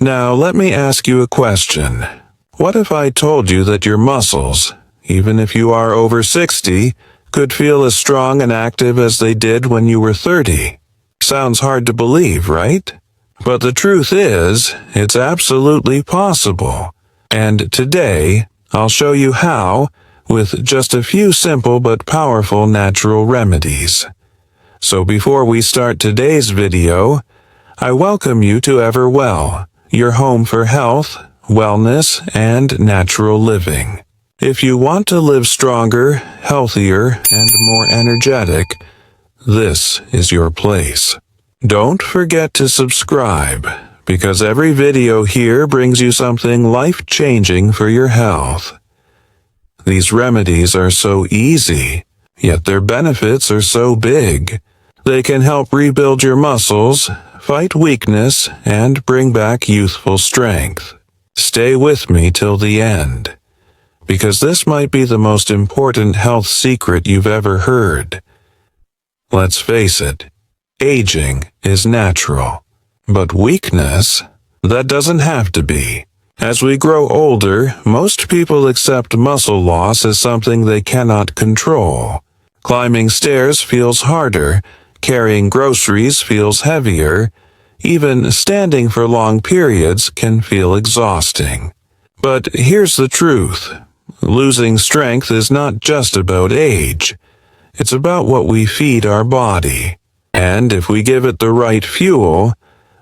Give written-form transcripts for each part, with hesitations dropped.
Now let me ask you a question. What if I told you that your muscles, even if you are over 60, could feel as strong and active as they did when you were 30? Sounds hard to believe, right? But the truth is, it's absolutely possible. And today, I'll show you how, with just a few simple but powerful natural remedies. So before we start today's video, I welcome you to Everwell, your home for health, wellness, and natural living. If you want to live stronger, healthier, and more energetic, this is your place. Don't forget to subscribe, because every video here brings you something life-changing for your health. These remedies are so easy, yet their benefits are so big. They can help rebuild your muscles, fight weakness, and bring back youthful strength. Stay with me till the end, because this might be the most important health secret you've ever heard. Let's face it, aging is natural, but weakness, that doesn't have to be. As we grow older, most people accept muscle loss as something they cannot control. Climbing stairs feels harder, carrying groceries feels heavier, even standing for long periods can feel exhausting. But here's the truth. Losing strength is not just about age. It's about what we feed our body. And if we give it the right fuel,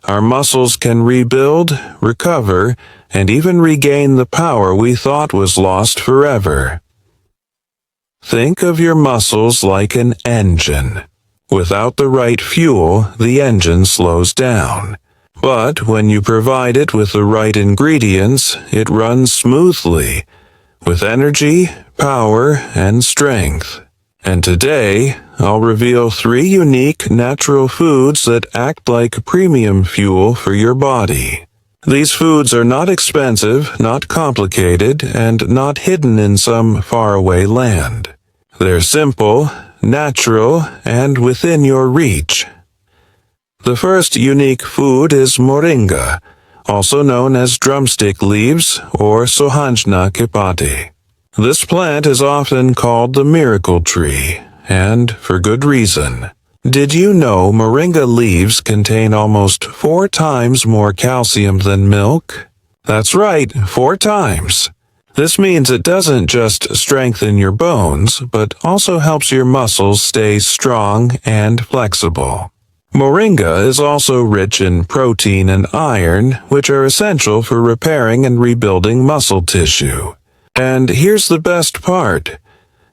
our muscles can rebuild, recover, and even regain the power we thought was lost forever. Think of your muscles like an engine. Without the right fuel, the engine slows down. But when you provide it with the right ingredients, it runs smoothly, with energy, power, and strength. And today, I'll reveal 3 unique natural foods that act like premium fuel for your body. These foods are not expensive, not complicated, and not hidden in some faraway land. They're simple, natural, and within your reach. The first unique food is Moringa, also known as drumstick leaves or Sohanjna kipati. This plant is often called the miracle tree, and for good reason. Did you know Moringa leaves contain almost 4 times more calcium than milk? That's right, 4 times. This means it doesn't just strengthen your bones, but also helps your muscles stay strong and flexible. Moringa is also rich in protein and iron, which are essential for repairing and rebuilding muscle tissue. And here's the best part.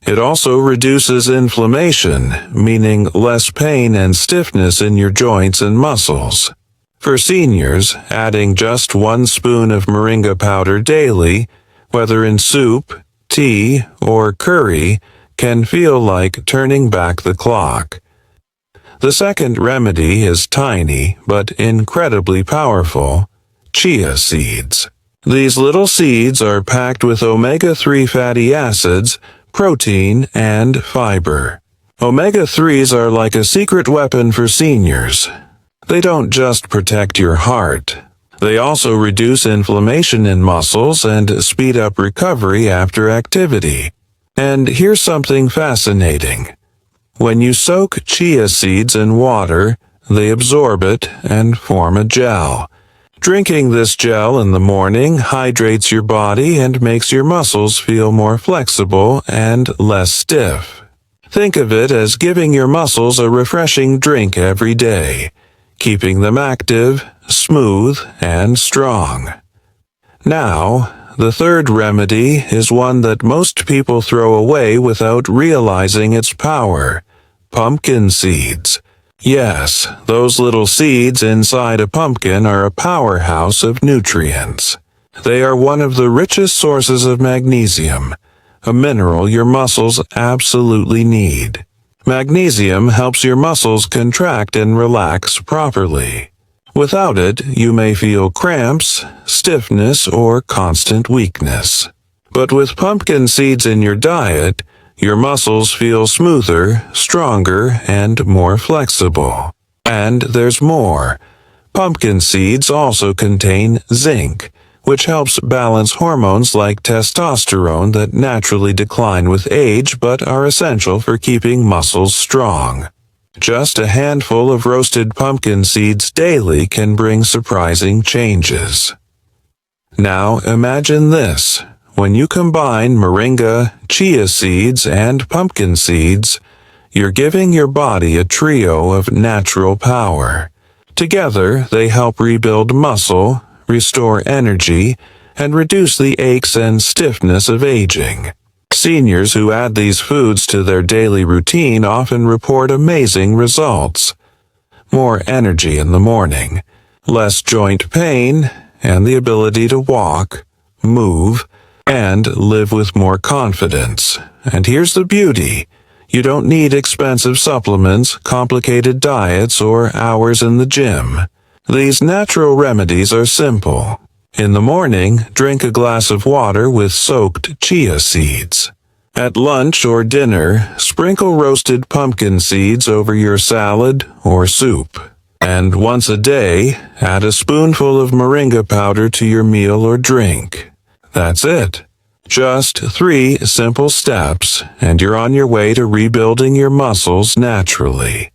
It also reduces inflammation, meaning less pain and stiffness in your joints and muscles. For seniors, adding just 1 spoon of Moringa powder daily, whether in soup, tea, or curry, can feel like turning back the clock. The second remedy is tiny but incredibly powerful: chia seeds. These little seeds are packed with omega-3 fatty acids, protein, and fiber. Omega-3s are like a secret weapon for seniors. They don't just protect your heart. They also reduce inflammation in muscles and speed up recovery after activity. And here's something fascinating. When you soak chia seeds in water, they absorb it and form a gel. Drinking this gel in the morning hydrates your body and makes your muscles feel more flexible and less stiff. Think of it as giving your muscles a refreshing drink every day, keeping them active, smooth, and strong. Now, the third remedy is one that most people throw away without realizing its power: pumpkin seeds. Yes, those little seeds inside a pumpkin are a powerhouse of nutrients. They are one of the richest sources of magnesium, a mineral your muscles absolutely need. Magnesium helps your muscles contract and relax properly. Without it, you may feel cramps, stiffness, or constant weakness. But with pumpkin seeds in your diet, your muscles feel smoother, stronger, and more flexible. And there's more. Pumpkin seeds also contain zinc, which helps balance hormones like testosterone that naturally decline with age but are essential for keeping muscles strong. Just a handful of roasted pumpkin seeds daily can bring surprising changes. Now imagine this. When you combine moringa, chia seeds, and pumpkin seeds, you're giving your body a trio of natural power. Together, they help rebuild muscle, restore energy, and reduce the aches and stiffness of aging. Seniors who add these foods to their daily routine often report amazing results. More energy in the morning, less joint pain, and the ability to walk, move, and live with more confidence. And here's the beauty. You don't need expensive supplements, complicated diets, or hours in the gym. These natural remedies are simple. In the morning, drink a glass of water with soaked chia seeds. At lunch or dinner, sprinkle roasted pumpkin seeds over your salad or soup. And once a day, add a spoonful of moringa powder to your meal or drink. That's it. Just 3 simple steps, and you're on your way to rebuilding your muscles naturally.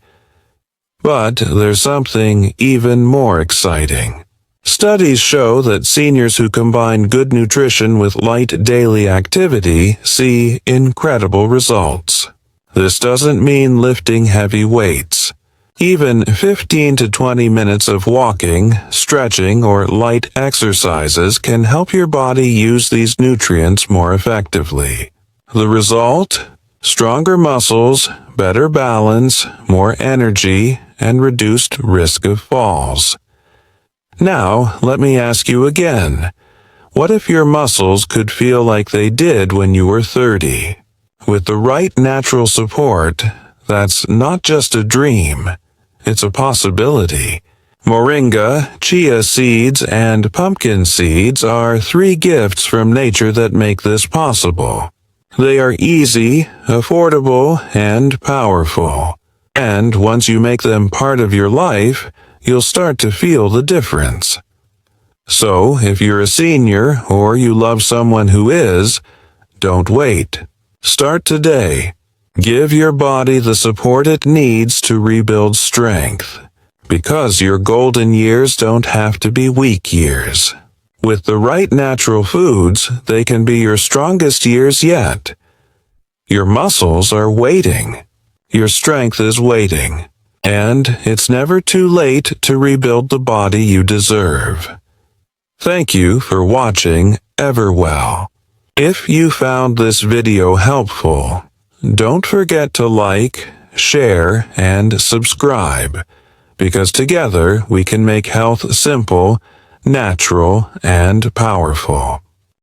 But there's something even more exciting. Studies show that seniors who combine good nutrition with light daily activity see incredible results. This doesn't mean lifting heavy weights. Even 15 to 20 minutes of walking, stretching, or light exercises can help your body use these nutrients more effectively. The result? Stronger muscles, better balance, more energy, and reduced risk of falls. Now, let me ask you again. What if your muscles could feel like they did when you were 30? With the right natural support, that's not just a dream. It's a possibility. Moringa, chia seeds, and pumpkin seeds are 3 gifts from nature that make this possible. They are easy, affordable, and powerful. And once you make them part of your life, you'll start to feel the difference. So, if you're a senior or you love someone who is, don't wait. Start today. Give your body the support it needs to rebuild strength. Because your golden years don't have to be weak years. With the right natural foods, they can be your strongest years yet. Your muscles are waiting. Your strength is waiting. And it's never too late to rebuild the body you deserve. Thank you for watching Everwell. If you found this video helpful, don't forget to like, share, and subscribe, because together we can make health simple, natural, and powerful.